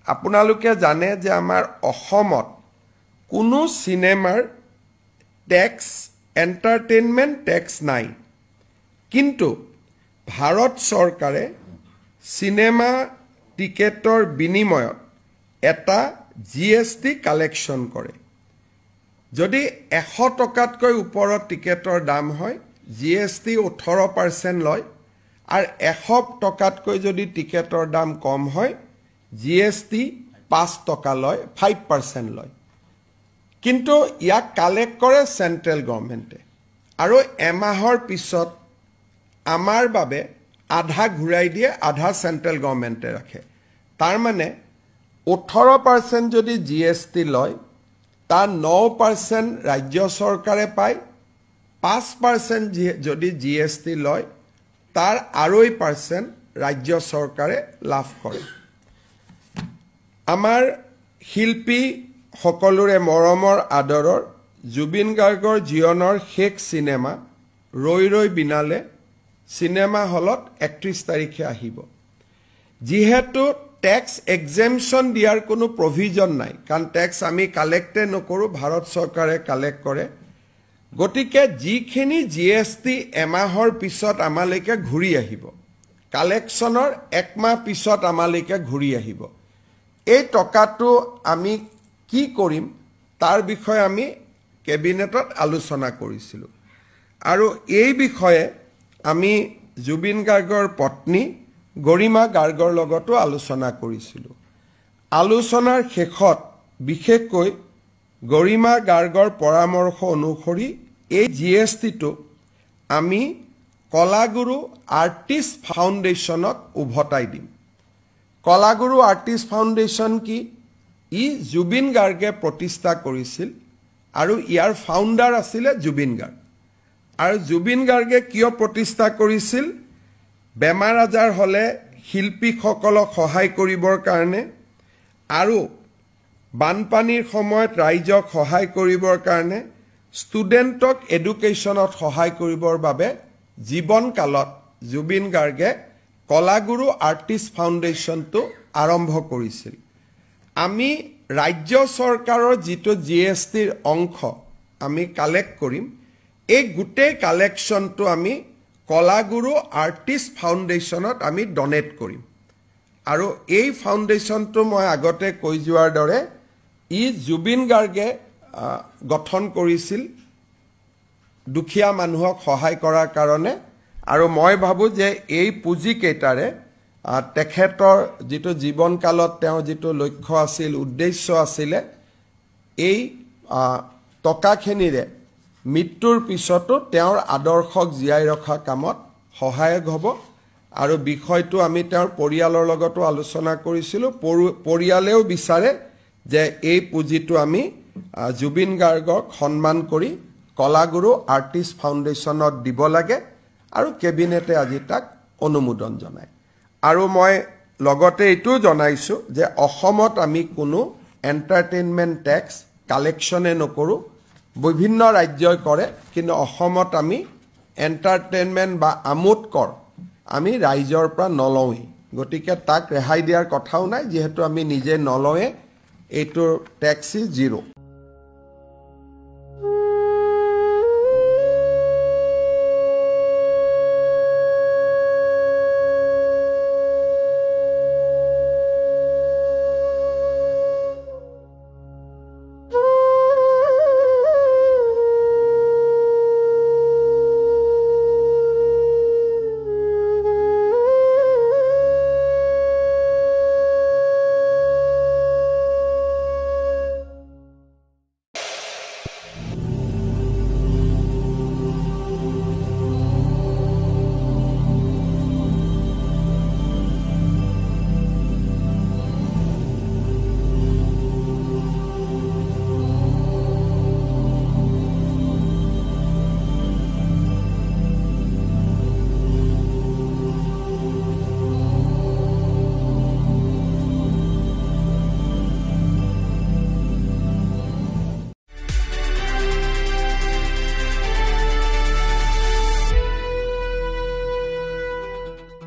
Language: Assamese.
আপোনালোকে জানে যে আমাৰ অসমত কোনো সিনেমাৰ ট্যাক্স এন্টাৰটেইনমেন্ট ট্যাক্স নাই কিন্তু ভাৰত চৰকাৰে সিনেমা টিকেটৰ বিনিময়ত এটা জিএসটি কালেকশন কৰে যদি 100 টকাতকৈ ওপৰত টিকেটৰ দাম হয় জিএসটি 18% লয় আৰু 100 টকাতকৈ যদি টিকেটৰ দাম কম হয় জিএসটি 5 টকা লয় 5% লয় কিন্তু ইয়াক কালেক্ট কৰে সেন্ট্ৰেল গভৰ্নমেন্টে আৰু এমাহৰ পিছত আমাৰ বাবে আধা ঘুৰাই দিয়ে আধা সেন্ট্ৰেল গভৰ্নমেন্টে ৰাখে তাৰ মানে 18% যদি জিএসটি লয় তাৰ 9% ৰাজ্য চৰকাৰে পায় 5% যদি জিএসটি লয় তাৰ 2% ৰাজ্য চৰকাৰে লাভ কৰে আমাৰ শিল্পী সকলোৰে মৰমৰ আদৰৰ জুবিন গাৰ্গৰ জীৱনৰ শেষ সিনেমা ৰৈ ৰৈ বিনালে সিনেমা হলত 31 তাৰিখে আহিব যেহেতু ট্যাক্স এক্সেম্পশন দিয়াৰ কোনো প্ৰভিজন নাই কাৰণ ট্যাক্স আমি কালেক্টে নকৰো ভাৰত চৰকাৰে কালেক্ট কৰে গতিকে যিখিনি জিএসটি এমাহৰ পিছত আমালৈকে ঘূৰি আহিব কালেকশনৰ এক মাহ পিছত আমালৈকে ঘূৰি আহিব এই টকাটো আমি কি কৰিম তাৰ বিষয়ে আমি কেবিনেটত আলোচনা কৰিছিলো আৰু এই বিষয়ে আমি জুবিন গাৰ্গৰ পত্নী গৰিমা গাৰ্গৰ লগতো আলোচনা কৰিছিলো আলোচনাৰ শেষত বিশেষকৈ গৰিমা গাৰ্গৰ পৰামৰ্শ অনুসৰি এই জিএসটিটো আমি কলাগুৰু আৰ্টিষ্ট ফাউণ্ডেশ্যনক উভতাই দিম কলাগুৰু আৰ্টিষ্ট ফাউণ্ডেশ্যন কি ই জুবিন গাৰ্গে প্ৰতিষ্ঠা কৰিছিল আৰু ইয়াৰ ফাউণ্ডাৰ আছিল জুবিন গাৰ্গ আৰু জুবিন গাৰ্গে কিয় প্ৰতিষ্ঠা কৰিছিল বেমাৰ আজাৰ হলে শিল্পীসকলক সহায় কৰিবৰ কাৰণে আৰু বানপানীৰ সময়ত ৰাইজক সহায় কৰিবৰ কাৰণে ষ্টুডেণ্টক এডুকেশ্যনত সহায় কৰিবৰ বাবে জীৱন কালত জুবিন গাৰ্গে কলাগুৰু আৰ্টিষ্ট ফাউণ্ডেশ্যনটো আৰম্ভ কৰিছিল আমি ৰাজ্য চৰকাৰৰ যেটো জিএসটিৰ অংশ আমি কালেক্ট কৰিম এই গুটে কালেকশনটো আমি কলাগুৰু আৰ্টিষ্ট ফাউণ্ডেশ্যনত আমি ডনেট কৰিম আৰু এই ফাউণ্ডেশ্যনটো মই আগতে কৈ যোৱাৰ দৰে ই জুবিন গাৰ্গে গঠন কৰিছিল দুখীয়া মানুহক সহায় কৰাৰ কাৰণে আৰু মই ভাবো যে এই পুঁজি কেইটাৰে তেখেতৰ যেটো জীৱন কালত তেওঁ যেটো লক্ষ্য আছিল উদ্দেশ্য আছিল এই টকাখিনিৰে মৃত্যুৰ পিছতো তেওঁৰ আদৰ্শক জীয়াই ৰখা কামত সহায়ক হ'ব আৰু বিষয়টো আমি তেওঁৰ পৰিয়ালৰ লগতো আলোচনা কৰিছিলো পৰিয়ালেও বিচাৰে যে এই পুঁজিটো আমি জুবিন গাৰ্গক সন্মান কৰি কলাগুৰু আৰ্টিষ্ট ফাউণ্ডেশ্যনত দিব লাগে আৰু কেবিনেটে আজি তাক অনুমোদন জনায় আৰু মই লগতে এটো জনাইছো যে অসমত আমি কোনো এন্টাৰটেইনমেন্ট ট্যাক্স কালেকশনে নকৰো বিভিন্ন ৰাজ্যই কৰে কিন্তু অসমত আমি এন্টাৰটেইনমেন্ট বা আমোদ কৰ আমি ৰাইজৰ পৰা নলওই গতিকে তাক ৰেহাই দিয়াৰ কথাও নাই যেহেতু আমি নিজে নলওয়ে এইটো ট্যাক্সি জিৰো